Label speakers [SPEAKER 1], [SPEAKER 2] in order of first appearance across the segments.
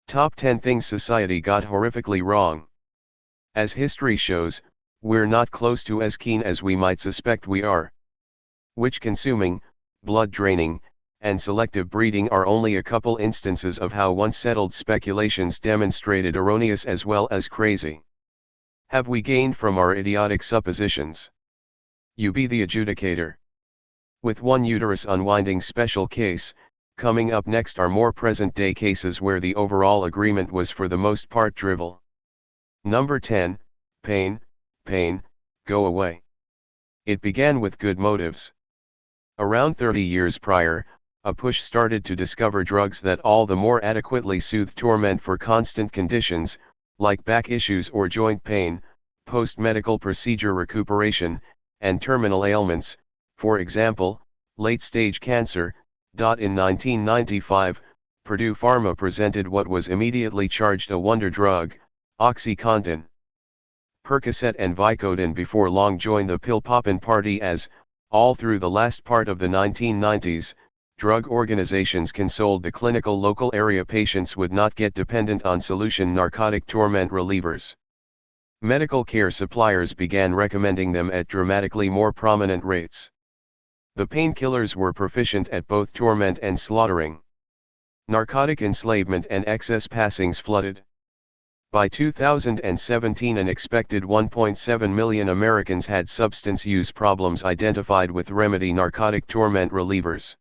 [SPEAKER 1] Top 10 Things Society Got Horrifically Wrong. As history shows, we're not close to as keen as we might suspect we are. Witch-consuming, blood-draining, and selective breeding are only a couple instances of how once settled speculations demonstrated erroneous as well as crazy. Have we gained from our idiotic suppositions? You be the adjudicator. With one uterus-unwinding special case, coming up next are more present-day cases where the overall agreement was for the most part drivel. Number 10, pain, go away. It began with good motives. Around 30 years prior, a push started to discover drugs that all the more adequately soothe torment for constant conditions, like back issues or joint pain, post-medical procedure recuperation, and terminal ailments, for example, late-stage cancer. In 1995, Purdue Pharma presented what was immediately charged a wonder drug, OxyContin. Percocet and Vicodin before long joined the pill-poppin' party as, all through the last part of the 1990s, drug organizations consoled the clinical local area patients would not get dependent on solution narcotic torment relievers. Medical care suppliers began recommending them at dramatically more prominent rates. The painkillers were proficient at both torment and slaughtering. Narcotic enslavement and excess passings flooded. By 2017, an expected 1.7 million Americans had substance use problems identified with remedy narcotic torment relievers.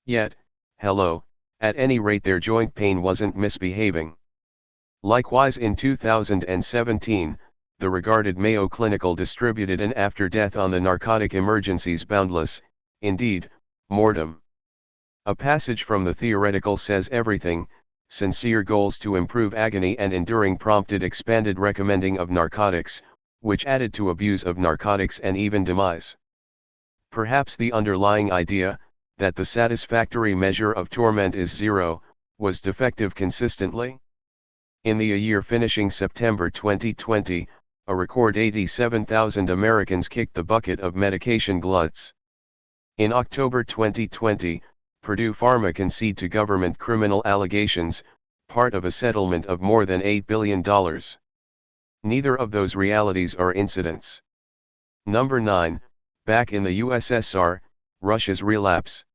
[SPEAKER 1] Yet, at any rate their joint pain wasn't misbehaving. Likewise in 2017, the regarded Mayo Clinical distributed an After Death on the Narcotic Emergencies Boundless, indeed, mortem. A passage from the theoretical says everything. Sincere goals to improve agony and enduring prompted expanded recommending of narcotics, which added to abuse of narcotics and even demise. Perhaps the underlying idea, that the satisfactory measure of torment is zero, was defective consistently. In the year finishing September 2020, a record 87,000 Americans kicked the bucket of medication gluts. In October 2020, Purdue Pharma conceded to government criminal allegations, part of a settlement of more than $8 billion. Neither of those realities are incidents. Number 9, back in the USSR, Russia's relapse.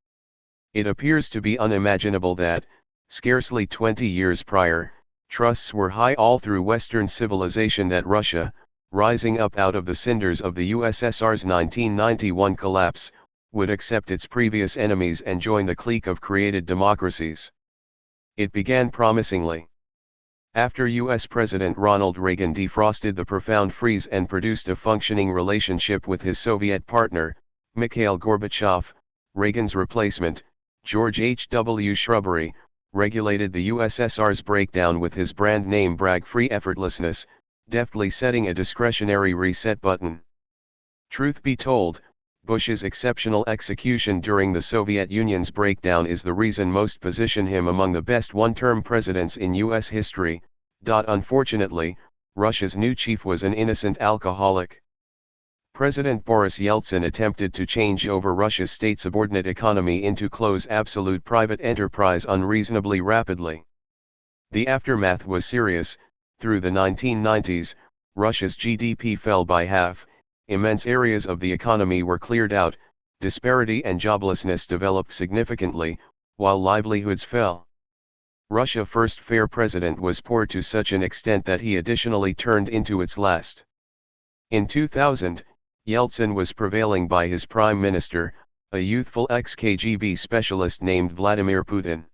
[SPEAKER 1] It appears to be unimaginable that, scarcely 20 years prior, trusts were high all through Western civilization that Russia, rising up out of the cinders of the USSR's 1991 collapse, would accept its previous enemies and join the clique of created democracies. It began promisingly. After US President Ronald Reagan defrosted the profound freeze and produced a functioning relationship with his Soviet partner, Mikhail Gorbachev, Reagan's replacement, George H.W. Shrubbery, regulated the USSR's breakdown with his brand name brag-free effortlessness, deftly setting a discretionary reset button. Truth be told, Bush's exceptional execution during the Soviet Union's breakdown is the reason most position him among the best one-term presidents in U.S. history. Unfortunately, Russia's new chief was an innocent alcoholic. President Boris Yeltsin attempted to change over Russia's state-subordinate economy into close absolute private enterprise unreasonably rapidly. The aftermath was serious. Through the 1990s, Russia's GDP fell by half. Immense areas of the economy were cleared out, disparity and joblessness developed significantly, while livelihoods fell. Russia's first fair president was poor to such an extent that he additionally turned into its last. In 2000, Yeltsin was prevailing by his prime minister, a youthful ex-KGB specialist named Vladimir Putin.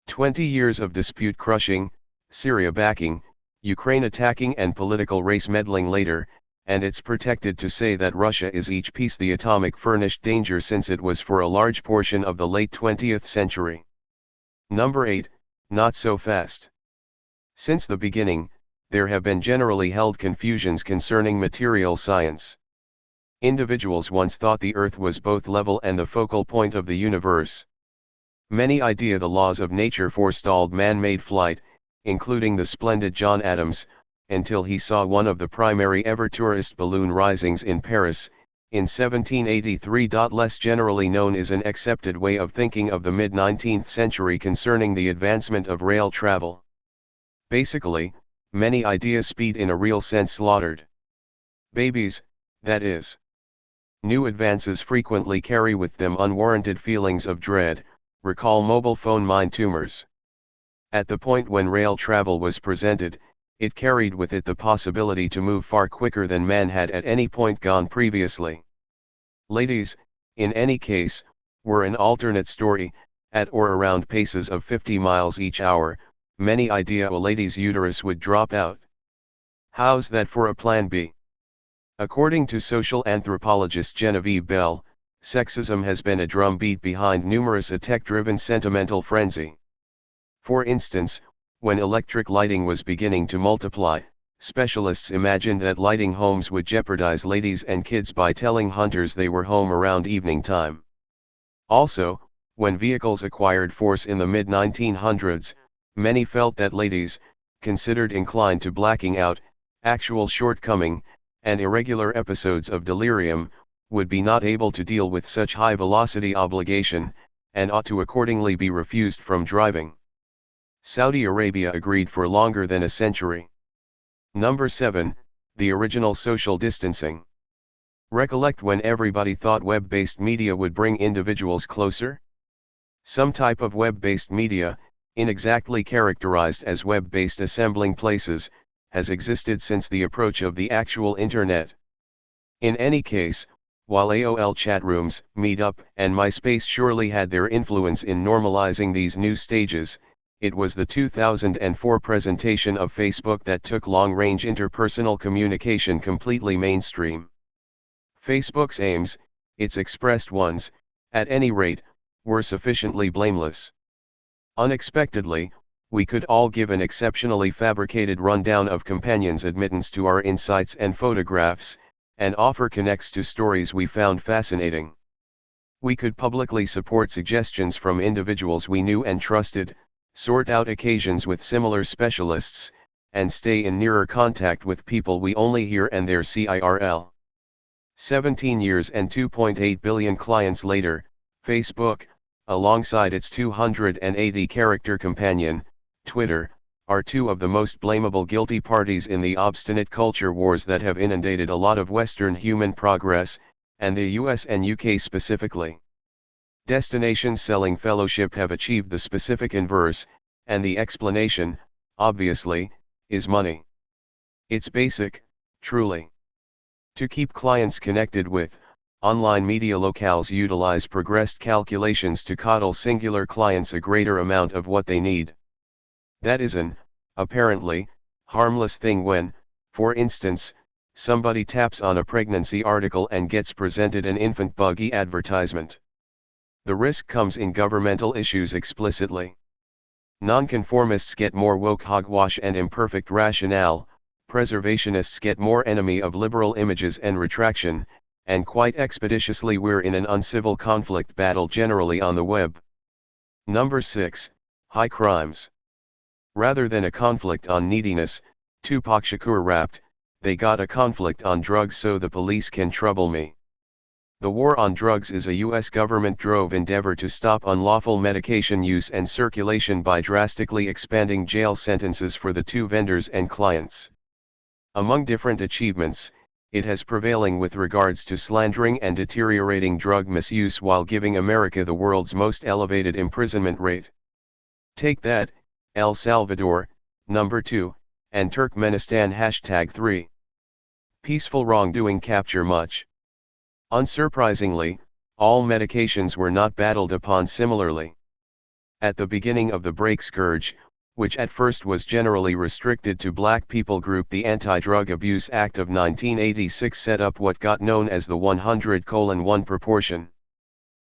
[SPEAKER 1] 20 years of dispute crushing, Syria backing, Ukraine attacking and political race meddling later, and it's protected to say that Russia is each piece the atomic furnished danger since it was for a large portion of the late 20th century. Number 8, not so fast. Since the beginning, there have been generally held confusions concerning material science. Individuals once thought the Earth was both level and the focal point of the universe. Many idea the laws of nature forestalled man-made flight, including the splendid John Adams, until he saw one of the primary ever tourist balloon risings in Paris, in 1783. Less generally known is an accepted way of thinking of the mid-19th century concerning the advancement of rail travel. Basically, many ideas speed in a real sense slaughtered. Babies, that is. New advances frequently carry with them unwarranted feelings of dread, recall mobile phone mind tumors. At the point when rail travel was presented, it carried with it the possibility to move far quicker than man had at any point gone previously. Ladies, in any case, were an alternate story. At or around paces of 50 miles each hour, many idea a lady's uterus would drop out. How's that for a plan B? According to social anthropologist Genevieve Bell, sexism has been a drumbeat behind numerous a tech-driven sentimental frenzy. For instance, when electric lighting was beginning to multiply, specialists imagined that lighting homes would jeopardize ladies and kids by telling hunters they were home around evening time. Also, when vehicles acquired force in the mid-1900s, many felt that ladies, considered inclined to blacking out, actual shortcoming, and irregular episodes of delirium, would be not able to deal with such high-velocity obligation, and ought to accordingly be refused from driving. Saudi Arabia agreed for longer than a century. Number 7, the original social distancing. Recollect when everybody thought web-based media would bring individuals closer? Some type of web-based media, inexactly characterized as web-based assembling places, has existed since the approach of the actual Internet. In any case, while AOL chat rooms, Meetup, and MySpace surely had their influence in normalizing these new stages, it was the 2004 presentation of Facebook that took long-range interpersonal communication completely mainstream. Facebook's aims, its expressed ones, at any rate, were sufficiently blameless. Unexpectedly, we could all give an exceptionally fabricated rundown of companions' admittance to our insights and photographs, and offer connects to stories we found fascinating. We could publicly support suggestions from individuals we knew and trusted, sort out occasions with similar specialists, and stay in nearer contact with people we only hear and there see IRL. 17 years and 2.8 billion clients later, Facebook, alongside its 280-character companion, Twitter, are two of the most blamable guilty parties in the obstinate culture wars that have inundated a lot of Western human progress, and the US and UK specifically. Destinations selling fellowship have achieved the specific inverse, and the explanation, obviously, is money. It's basic, truly. To keep clients connected with, online media locales utilize progressed calculations to coddle singular clients a greater amount of what they need. That is an, apparently, harmless thing when, for instance, somebody taps on a pregnancy article and gets presented an infant buggy advertisement. The risk comes in governmental issues explicitly. Nonconformists get more woke hogwash and imperfect rationale, preservationists get more enemy of liberal images and retraction, and quite expeditiously we're in an uncivil conflict battle generally on the web. Number 6, high crimes. Rather than a conflict on neediness, Tupac Shakur rapped, "They got a conflict on drugs so the police can trouble me." The war on drugs is a US government drove endeavor to stop unlawful medication use and circulation by drastically expanding jail sentences for the two vendors and clients. Among different achievements, it has prevailing with regards to slandering and deteriorating drug misuse while giving America the world's most elevated imprisonment rate. Take that, El Salvador, number 2, and Turkmenistan #3. Peaceful wrongdoing capture much. Unsurprisingly, all medications were not battled upon similarly. At the beginning of the break scourge, which at first was generally restricted to black people group, the Anti-Drug Abuse Act of 1986 set up what got known as the 100:1 proportion.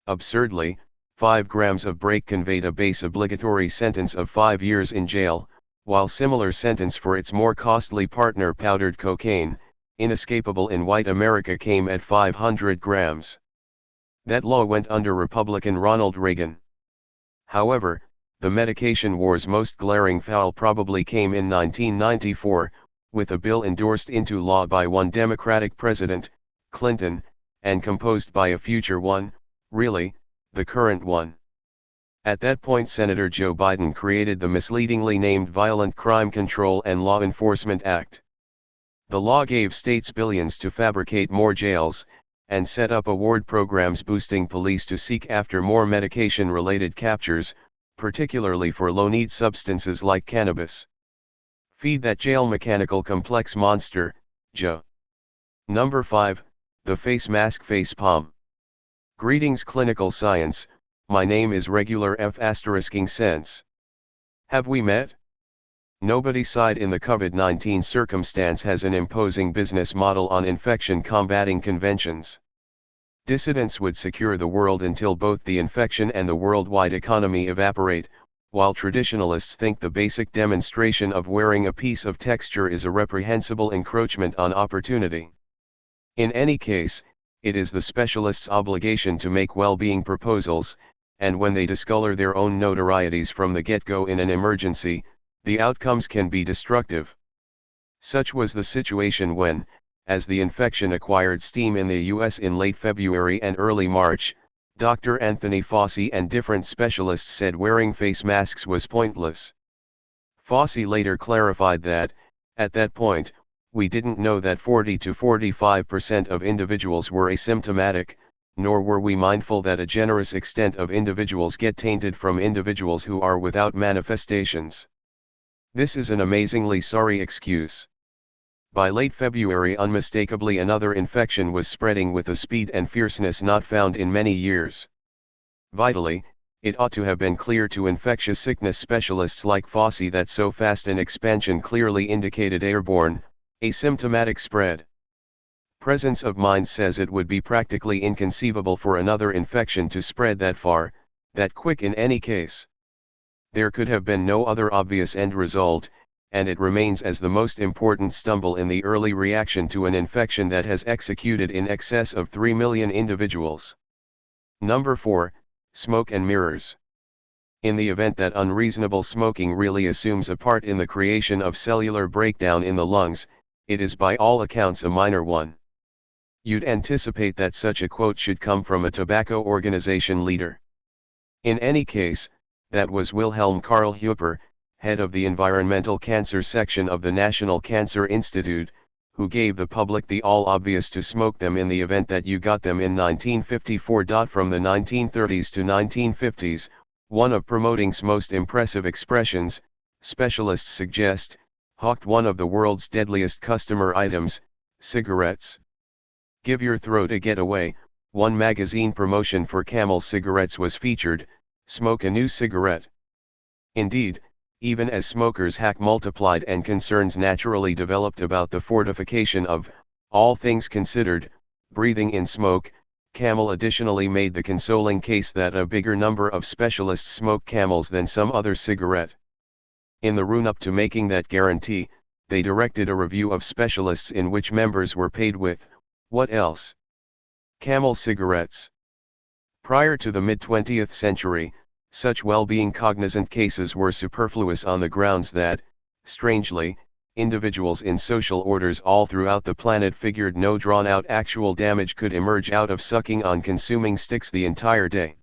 [SPEAKER 1] Absurdly, 5 grams of break conveyed a base obligatory sentence of 5 years in jail, while similar sentence for its more costly partner powdered cocaine, inescapable in white America, came at 500 grams. That law went under Republican Ronald Reagan. However, the medication war's most glaring foul probably came in 1994, with a bill endorsed into law by one Democratic president, Clinton, and composed by a future one, really, the current one. At that point Senator Joe Biden created the misleadingly named Violent Crime Control and Law Enforcement Act. The law gave states billions to fabricate more jails, and set up award programs boosting police to seek after more medication-related captures, particularly for low-need substances like cannabis. Feed that jail mechanical complex monster, Joe. Number 5, the face mask face palm. Greetings clinical science, my name is regular F*** sense. Have we met? Nobody side in the COVID-19 circumstance has an imposing business model on infection combating conventions. Dissidents would secure the world until both the infection and the worldwide economy evaporate, while traditionalists think the basic demonstration of wearing a piece of texture is a reprehensible encroachment on opportunity. In any case, it is the specialists' obligation to make well-being proposals, and when they discolor their own notorieties from the get-go in an emergency, the outcomes can be destructive. Such was the situation when, as the infection acquired steam in the US in late February and early March, Dr. Anthony Fauci and different specialists said wearing face masks was pointless. Fauci later clarified that, at that point, we didn't know that 40 to 45% of individuals were asymptomatic, nor were we mindful that a generous extent of individuals get tainted from individuals who are without manifestations. This is an amazingly sorry excuse. By late February unmistakably another infection was spreading with a speed and fierceness not found in many years. Vitally, it ought to have been clear to infectious sickness specialists like Fauci that so fast an expansion clearly indicated airborne, asymptomatic spread. Presence of mind says it would be practically inconceivable for another infection to spread that far, that quick in any case. There could have been no other obvious end result, and it remains as the most important stumble in the early reaction to an infection that has executed in excess of 3 million individuals. Number 4, smoke and mirrors. In the event that unreasonable smoking really assumes a part in the creation of cellular breakdown in the lungs, it is by all accounts a minor one. You'd anticipate that such a quote should come from a tobacco organization leader. In any case, that was Wilhelm Karl Huber, head of the environmental cancer section of the National Cancer Institute, who gave the public the all-obvious to smoke them in the event that you got them in 1954. From the 1930s to 1950s, one of promoting's most impressive expressions, specialists suggest, hawked one of the world's deadliest customer items, cigarettes. Give your throat a getaway. One magazine promotion for Camel cigarettes was featured, smoke a new cigarette. Indeed, even as smokers' hack multiplied and concerns naturally developed about the fortification of, all things considered, breathing in smoke, Camel additionally made the consoling case that a bigger number of specialists smoke Camels than some other cigarette. In the run-up to making that guarantee, they directed a review of specialists in which members were paid with, what else? Camel cigarettes. Prior to the mid-20th century, such well-being cognizant cases were superfluous on the grounds that, strangely, individuals in social orders all throughout the planet figured no drawn-out actual damage could emerge out of sucking on consuming sticks the entire day.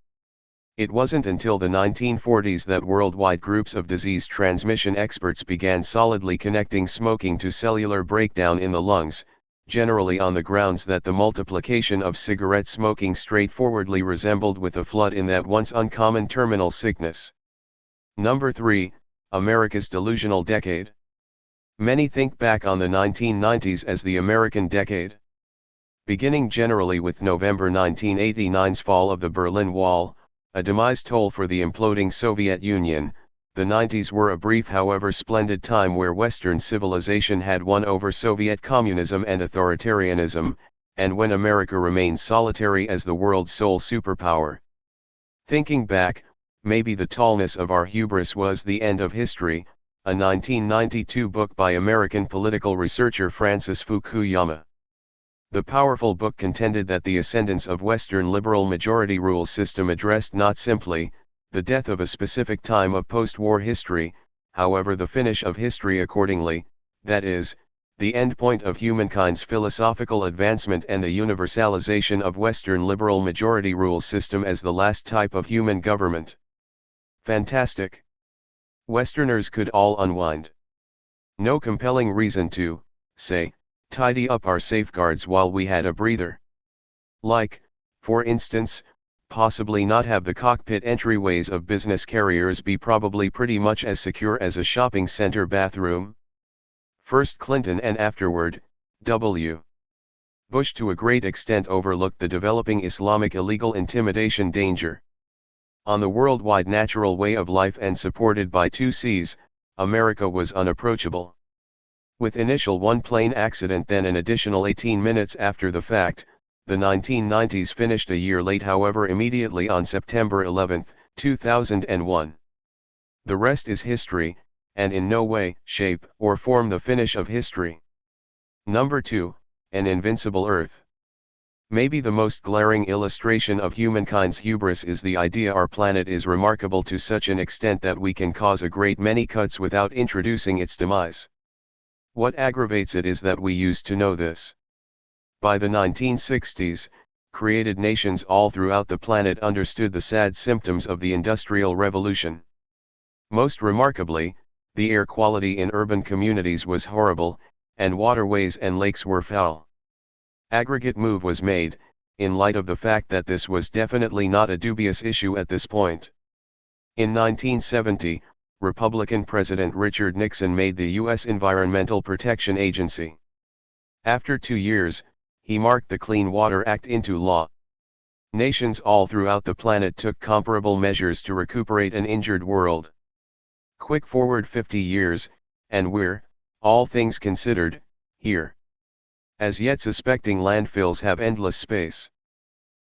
[SPEAKER 1] It wasn't until the 1940s that worldwide groups of disease transmission experts began solidly connecting smoking to cellular breakdown in the lungs, generally on the grounds that the multiplication of cigarette smoking straightforwardly resembled with a flood in that once uncommon terminal sickness. Number 3, America's delusional decade. Many think back on the 1990s as the American decade. Beginning generally with November 1989's fall of the Berlin Wall, a demise toll for the imploding Soviet Union, the 90s were a brief however splendid time where Western civilization had won over Soviet communism and authoritarianism, and when America remained solitary as the world's sole superpower. Thinking back, maybe the tallness of our hubris was the end of history, a 1992 book by American political researcher Francis Fukuyama. The powerful book contended that the ascendance of Western liberal majority rule system addressed not simply the death of a specific time of post-war history, however the finish of history accordingly, that is, the endpoint of humankind's philosophical advancement and the universalization of Western liberal majority rule system as the last type of human government. Fantastic. Westerners could all unwind. No compelling reason to, say, tidy up our safeguards while we had a breather. Like, for instance, possibly not have the cockpit entryways of business carriers be probably pretty much as secure as a shopping center bathroom. First Clinton and afterward, W. Bush to a great extent overlooked the developing Islamic illegal intimidation danger. On the worldwide natural way of life and supported by 2Cs, America was unapproachable. With initial one-plane accident then an additional 18 minutes after the fact, the 1990s finished a year late however immediately on September 11, 2001. The rest is history, and in no way, shape, or form the finish of history. Number 2, an invincible Earth. Maybe the most glaring illustration of humankind's hubris is the idea our planet is remarkable to such an extent that we can cause a great many cuts without introducing its demise. What aggravates it is that we used to know this. By the 1960s, created nations all throughout the planet understood the sad symptoms of the Industrial Revolution. Most remarkably, the air quality in urban communities was horrible, and waterways and lakes were foul. Aggregate move was made, in light of the fact that this was definitely not a dubious issue at this point. In 1970, Republican President Richard Nixon made the U.S. Environmental Protection Agency. After 2 years, he marked the Clean Water Act into law. Nations all throughout the planet took comparable measures to recuperate an injured world. Quick forward 50 years, and we're, all things considered, here. As yet suspecting landfills have endless space.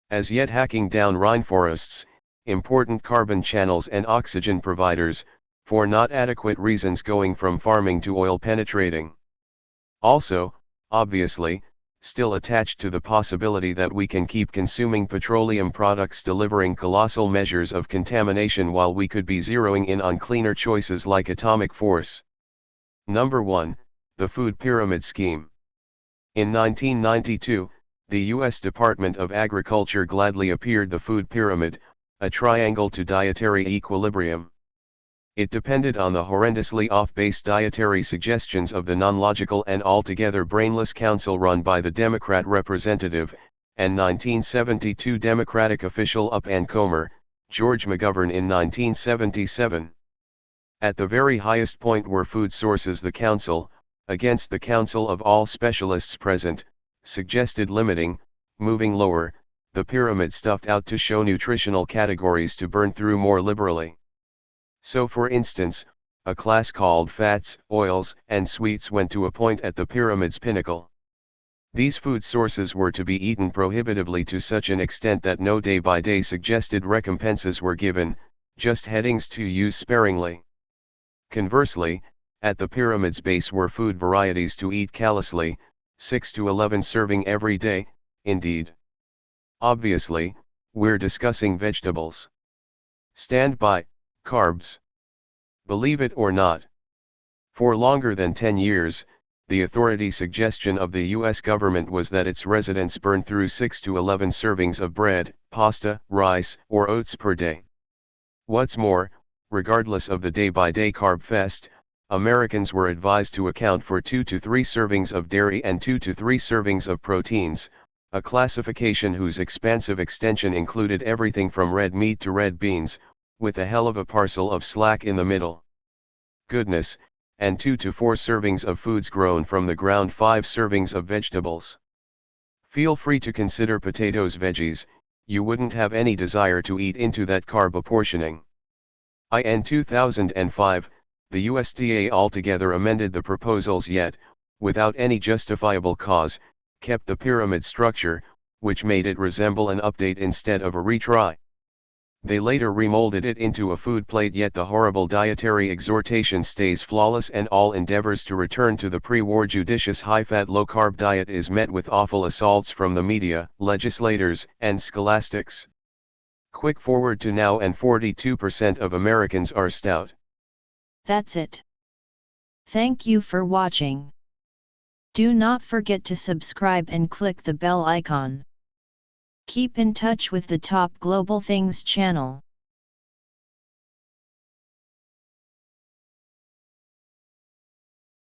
[SPEAKER 1] As yet hacking down rainforests, important carbon channels and oxygen providers, for not adequate reasons going from farming to oil penetrating. Also, obviously, still attached to the possibility that we can keep consuming petroleum products delivering colossal measures of contamination while we could be zeroing in on cleaner choices like atomic force. Number 1, the food pyramid scheme. In 1992, the U.S. Department of Agriculture gladly appeared the food pyramid, a triangle to dietary equilibrium. It depended on the horrendously off-base dietary suggestions of the non-logical and altogether brainless council run by the Democrat representative, and 1972 Democratic official up-and-comer, George McGovern in 1977. At the very highest point were food sources the council, against the counsel of all specialists present, suggested limiting, moving lower, the pyramid stuffed out to show nutritional categories to burn through more liberally. So for instance, a class called fats, oils, and sweets went to a point at the pyramid's pinnacle. These food sources were to be eaten prohibitively to such an extent that no day-by-day suggested recompenses were given, just headings to use sparingly. Conversely, at the pyramid's base were food varieties to eat callously, 6 to 11 serving every day, indeed. Obviously, we're discussing vegetables. Stand by, carbs. Believe it or not. For longer than 10 years, the authority suggestion of the U.S. government was that its residents burn through 6 to 11 servings of bread, pasta, rice, or oats per day. What's more, regardless of the day-by-day carb fest, Americans were advised to account for 2 to 3 servings of dairy and 2 to 3 servings of proteins, a classification whose expansive extension included everything from red meat to red beans, with a hell of a parcel of slack in the middle. Goodness, and 2 to 4 servings of foods grown from the ground, 5 servings of vegetables. Feel free to consider potatoes veggies, you wouldn't have any desire to eat into that carb apportioning. In 2005, the USDA altogether amended the proposals yet, without any justifiable cause, kept the pyramid structure, which made it resemble an update instead of a retry. They later remolded it into a food plate, yet the horrible dietary exhortation stays flawless and all endeavors to return to the pre-war judicious high-fat low-carb diet is met with awful assaults from the media, legislators, and scholastics. Quick forward to now and 42% of Americans are stout.
[SPEAKER 2] That's it. Thank you for watching. Do not forget to subscribe and click the bell icon. Keep in touch with the Top Global Things channel.